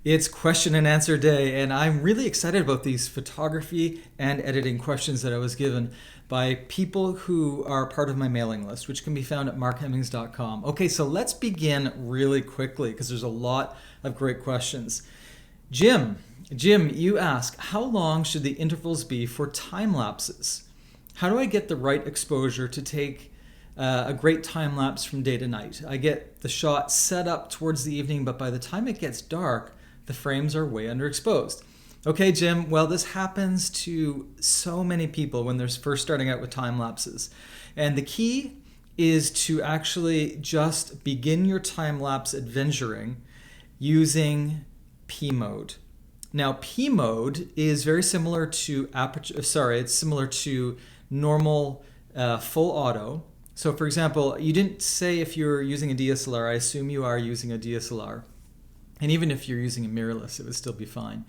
It's question and answer day, and I'm really excited about these photography and editing questions that I was given by people who are part of my mailing list, which can be found at markhemmings.com. Okay, so let's begin really quickly because there's a lot of great questions. Jim, you ask, how long should the intervals be for time lapses? How do I get the right exposure to take a great time lapse from day to night? I get the shot set up towards the evening, but by the time it gets dark, the frames are way underexposed. Okay, Jim, well, this happens to so many people when they're first starting out with time lapses. And the key is to actually just begin your time lapse adventuring using P mode. Now, P mode is very similar to it's similar to normal full auto. So for example, you didn't say if you're using a DSLR, I assume you are using a DSLR. And even if you're using a mirrorless, it would still be fine.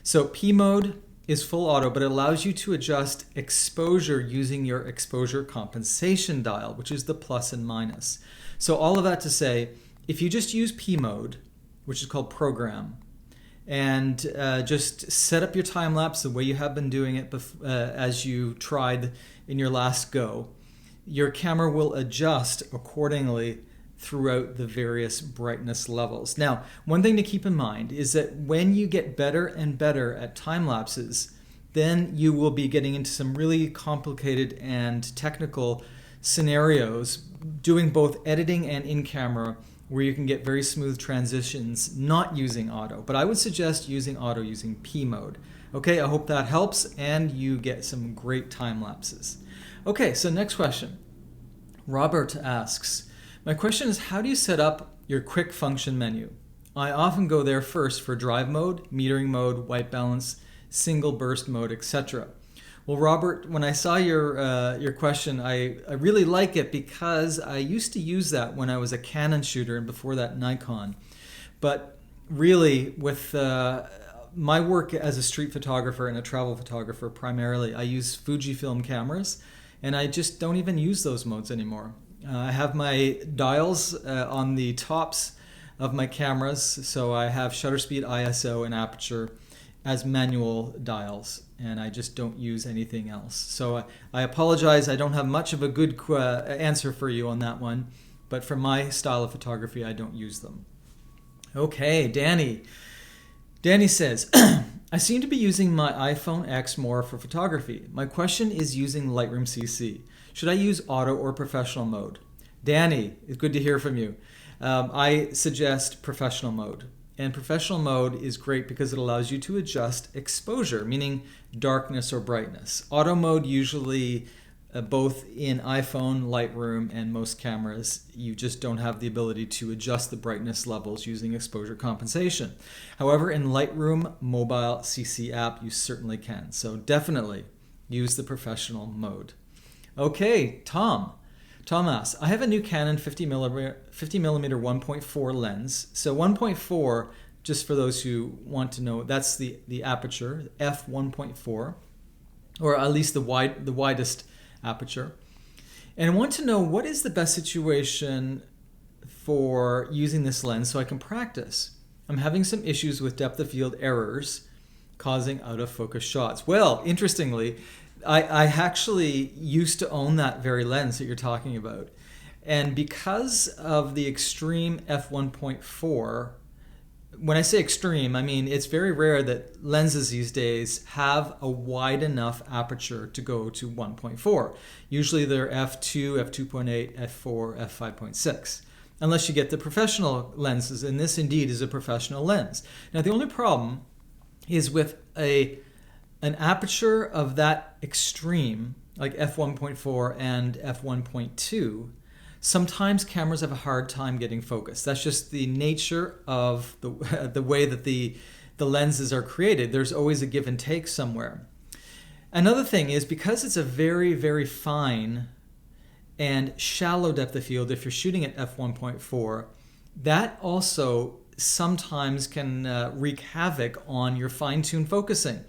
So P mode is full auto, but it allows you to adjust exposure using your exposure compensation dial, which is the plus and minus. So all of that to say, if you just use P mode, which is called program, and just set up your time lapse the way you have been doing it as you tried in your last go, your camera will adjust accordingly throughout the various brightness levels. Now, one thing to keep in mind is that when you get better and better at time lapses, then you will be getting into some really complicated and technical scenarios, doing both editing and in-camera, where you can get very smooth transitions not using auto. But I would suggest using auto using P mode. Okay, I hope that helps and you get some great time lapses. Okay, so next question. Robert asks, my question is, how do you set up your quick function menu? I often go there first for drive mode, metering mode, white balance, single burst mode, etc. Well, Robert, when I saw your question, I really like it because I used to use that when I was a Canon shooter and before that Nikon. But really, with my work as a street photographer and a travel photographer primarily, I use Fujifilm cameras, and I just don't even use those modes anymore. I have my dials on the tops of my cameras, so I have shutter speed, ISO, and aperture as manual dials, and I just don't use anything else. So I apologize, I don't have much of a good answer for you on that one, but for my style of photography, I don't use them. Okay, Danny. Danny says, I seem to be using my iPhone X more for photography. My question is using Lightroom CC. Should I use auto or professional mode? Danny, it's good to hear from you. I suggest professional mode. And professional mode is great because it allows you to adjust exposure, meaning darkness or brightness. Auto mode usually, both in iPhone, Lightroom, and most cameras, you just don't have the ability to adjust the brightness levels using exposure compensation. However, in Lightroom mobile CC app, you certainly can. So definitely use the professional mode. Okay, Tom. Tom asks, I have a new Canon 50mm 1.4 lens. So 1.4, just for those who want to know, that's the aperture, f1.4, or at least the widest aperture. And I want to know what is the best situation for using this lens so I can practice. I'm having some issues with depth of field errors causing out of focus shots. Well, interestingly, I actually used to own that very lens that you're talking about. And because of the extreme f1.4, when I say extreme, I mean it's very rare that lenses these days have a wide enough aperture to go to 1.4. Usually they're f2, f2.8, f4, f5.6. Unless you get the professional lenses, and this indeed is a professional lens. Now the only problem is with an aperture of that extreme, like f1.4 and f1.2, sometimes cameras have a hard time getting focus. That's just the nature of the way that the lenses are created. There's always a give and take somewhere. Another thing is because it's a very, very fine and shallow depth of field, if you're shooting at f1.4, that also sometimes can wreak havoc on your fine-tuned focusing.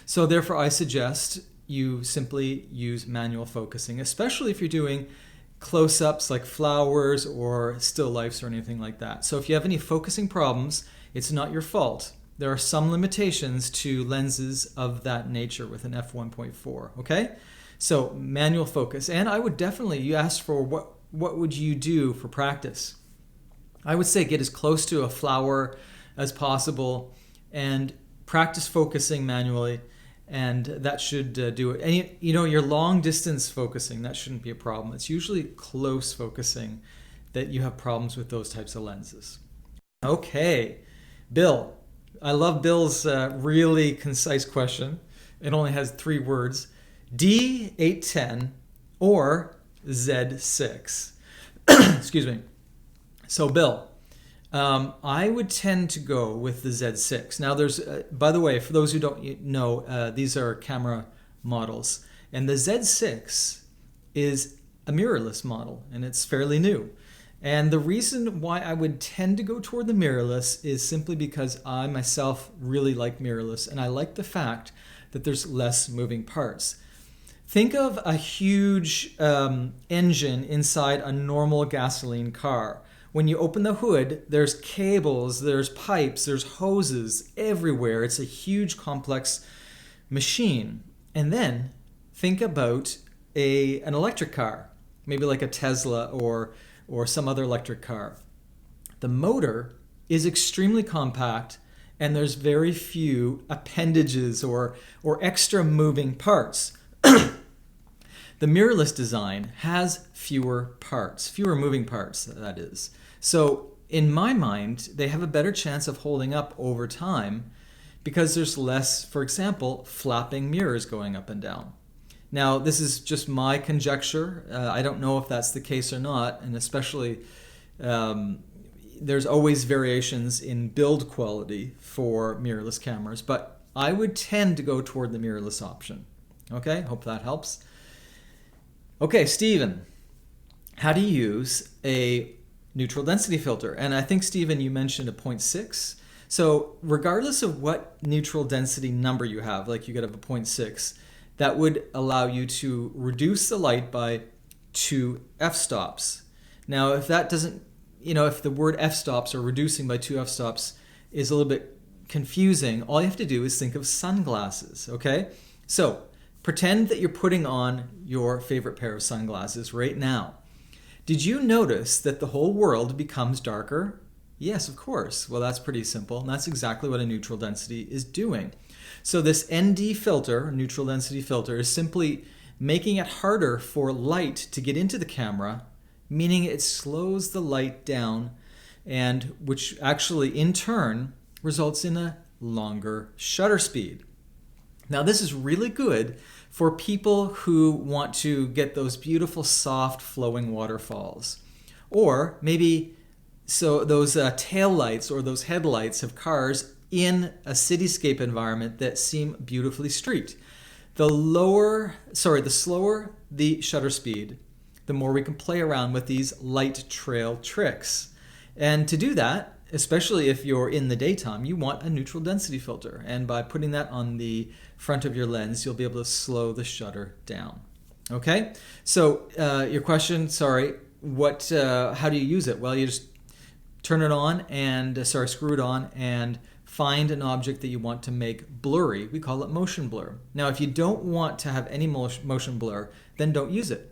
So therefore, I suggest you simply use manual focusing, especially if you're doing close-ups like flowers or still lifes or anything like that. So if you have any focusing problems, it's not your fault. there are some limitations to lenses of that nature with an f1.4, okay? So manual focus. And I would definitely, you asked for what would you do for practice? I would say get as close to a flower as possible and practice focusing manually, and that should do it. And you know, your long distance focusing, that shouldn't be a problem. It's usually close focusing that you have problems with those types of lenses. Okay, Bill. I love Bill's really concise question. It only has 3 words. D810 or Z6? Excuse me. So Bill, I would tend to go with the Z6. Now there's, by the way, for those who don't know, these are camera models. And the Z6 is a mirrorless model, and it's fairly new. And the reason why I would tend to go toward the mirrorless is simply because I myself really like mirrorless, and I like the fact that there's less moving parts. Think of a huge engine inside a normal gasoline car. When you open the hood, there's cables, there's pipes, there's hoses everywhere. It's a huge complex machine. And then think about an electric car, maybe like a Tesla or some other electric car. The motor is extremely compact, and there's very few appendages or extra moving parts. The mirrorless design has fewer parts, fewer moving parts, that is. So in my mind, they have a better chance of holding up over time because there's less, for example, flapping mirrors going up and down. Now, this is just my conjecture. I don't know if that's the case or not, and especially there's always variations in build quality for mirrorless cameras, but I would tend to go toward the mirrorless option. Okay, hope that helps. Okay, Stephen, how do you use a neutral density filter? And I think, Stephen, you mentioned a 0.6. So regardless of what neutral density number you have, like you could have a 0.6, that would allow you to reduce the light by 2 f-stops. Now, if that doesn't, if the word f-stops or reducing by 2 f-stops is a little bit confusing, all you have to do is think of sunglasses, okay? So pretend that you're putting on your favorite pair of sunglasses right now. Did you notice that the whole world becomes darker? Yes, of course. Well, that's pretty simple, and that's exactly what a neutral density is doing. So this ND filter, neutral density filter, is simply making it harder for light to get into the camera, meaning it slows the light down, and which actually in turn results in a longer shutter speed. Now this is really good for people who want to get those beautiful soft flowing waterfalls. Or maybe those tail lights or those headlights of cars in a cityscape environment that seem beautifully streaked. The slower the shutter speed, the more we can play around with these light trail tricks. And to do that, especially if you're in the daytime, you want a neutral density filter. And by putting that on the front of your lens, you'll be able to slow the shutter down. Okay? So your question, how do you use it? Well, you just turn it on and, screw it on and find an object that you want to make blurry. We call it motion blur. Now, if you don't want to have any motion blur, then don't use it.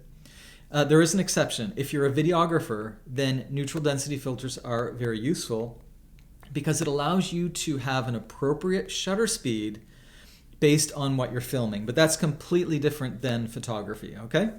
There is an exception. If you're a videographer, then neutral density filters are very useful because it allows you to have an appropriate shutter speed based on what you're filming. But that's completely different than photography, okay?